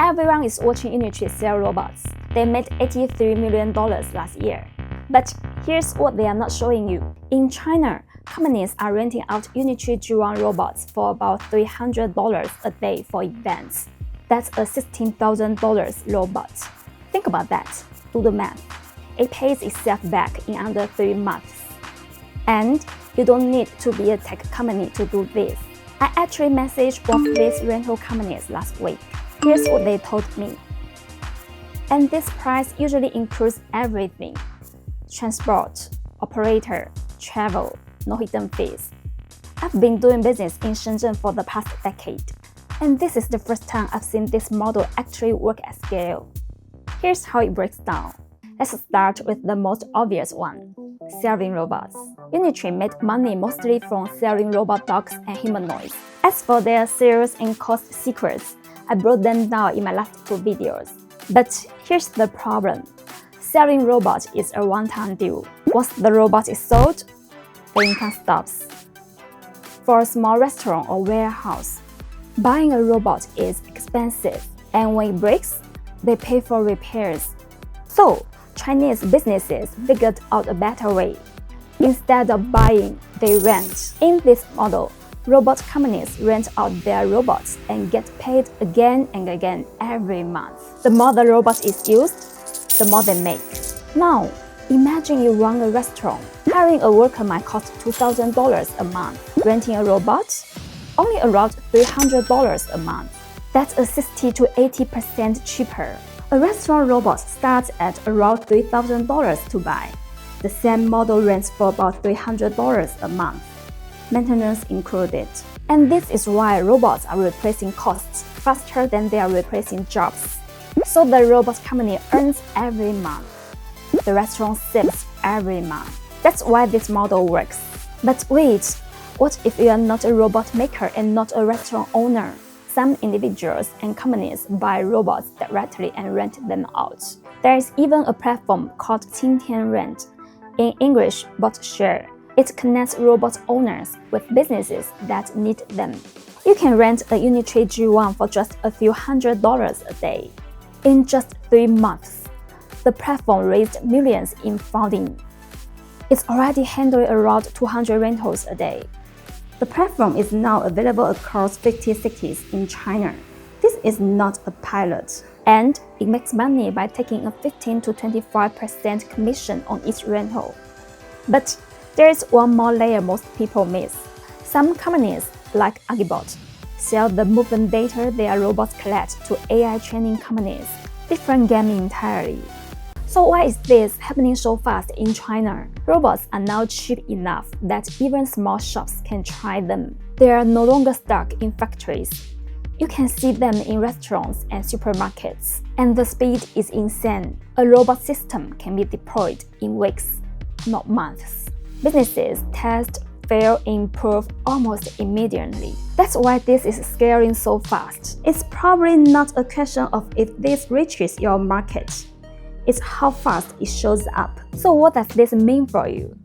Everyone is watching Unitree sell robots. They made $83 million last year. But here's what they are not showing you. In China, companies are renting out Unitree G1 robots for about $300 a day for events. That's a $16,000 robot. Think about that. Do the math. It pays itself back in under 3 months. And you don't need to be a tech company to do this. I actually messaged one of these rental companies last week. Here's what they told me. And this price usually includes everything: transport, operator, travel, no hidden fees. I've been doing business in Shenzhen for the past decade, and this is the first time I've seen this model actually work at scale. Here's how it breaks down. Let's start with the most obvious one: selling robots. Unitree made money mostly from selling robot dogs and humanoids. As for their sales and cost secrets, I brought them down in my last 2 videos. But here's the problem. Selling robots is a one-time deal. Once the robot is sold, the income stops. For a small restaurant or warehouse, buying a robot is expensive, and when it breaks, they pay for repairs. So, Chinese businesses figured out a better way. Instead of buying, they rent. In this model, robot companies rent out their robots and get paid again and again every month. The more the robot is used, the more they make. Now, imagine you run a restaurant. Hiring a worker might cost $2,000 a month. Renting a robot? Only around $300 a month. That's a 60 to 80% cheaper. A restaurant robot starts at around $3,000 to buy. The same model rents for about $300 a month, maintenance included. And this is why robots are replacing costs faster than they are replacing jobs. So the robot company earns every month. The restaurant saves every month. That's why this model works. But wait, what if you are not a robot maker and not a restaurant owner? Some individuals and companies buy robots directly and rent them out. There is even a platform called Qingtian Rent, in English BotShare. It connects robot owners with businesses that need them. You can rent a Unitree G1 for just a few $100s a day. In just 3 months, the platform raised millions in funding. It's already handling around 200 rentals a day. The platform is now available across 50 cities in China. This is not a pilot. And it makes money by taking a 15 to 25% commission on each rental. But there is one more layer most people miss. Some companies, like Agibot, sell the movement data their robots collect to AI training companies. Different game entirely. So why is this happening so fast in China? Robots are now cheap enough that even small shops can try them. They are no longer stuck in factories. You can see them in restaurants and supermarkets. And the speed is insane. A robot system can be deployed in weeks, not months. Businesses test, fail, improve almost immediately. That's why this is scaling so fast. It's probably not a question of if this reaches your market. It's how fast it shows up. So what does this mean for you?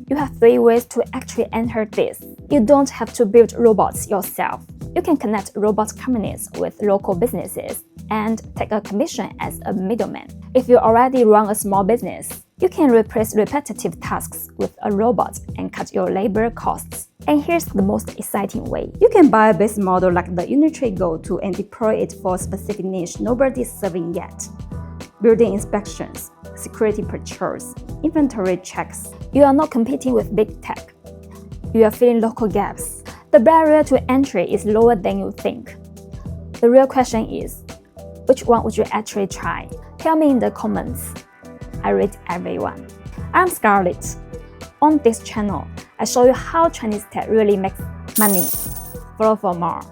You have 3 ways to actually enter this. You don't have to build robots yourself. You can connect robot companies with local businesses and take a commission as a middleman. If you already run a small business, you can replace repetitive tasks with a robot and cut your labor costs. And here's the most exciting way. You can buy a base model like the Unitree Go2 and deploy it for a specific niche nobody's serving yet. Building inspections, security patrols, inventory checks. You are not competing with big tech. You are filling local gaps. The barrier to entry is lower than you think. The real question is, which one would you actually try? Tell me in the comments. I read everyone. I'm Scarlett. On this channel, I show you how Chinese tech really makes money. Follow for more.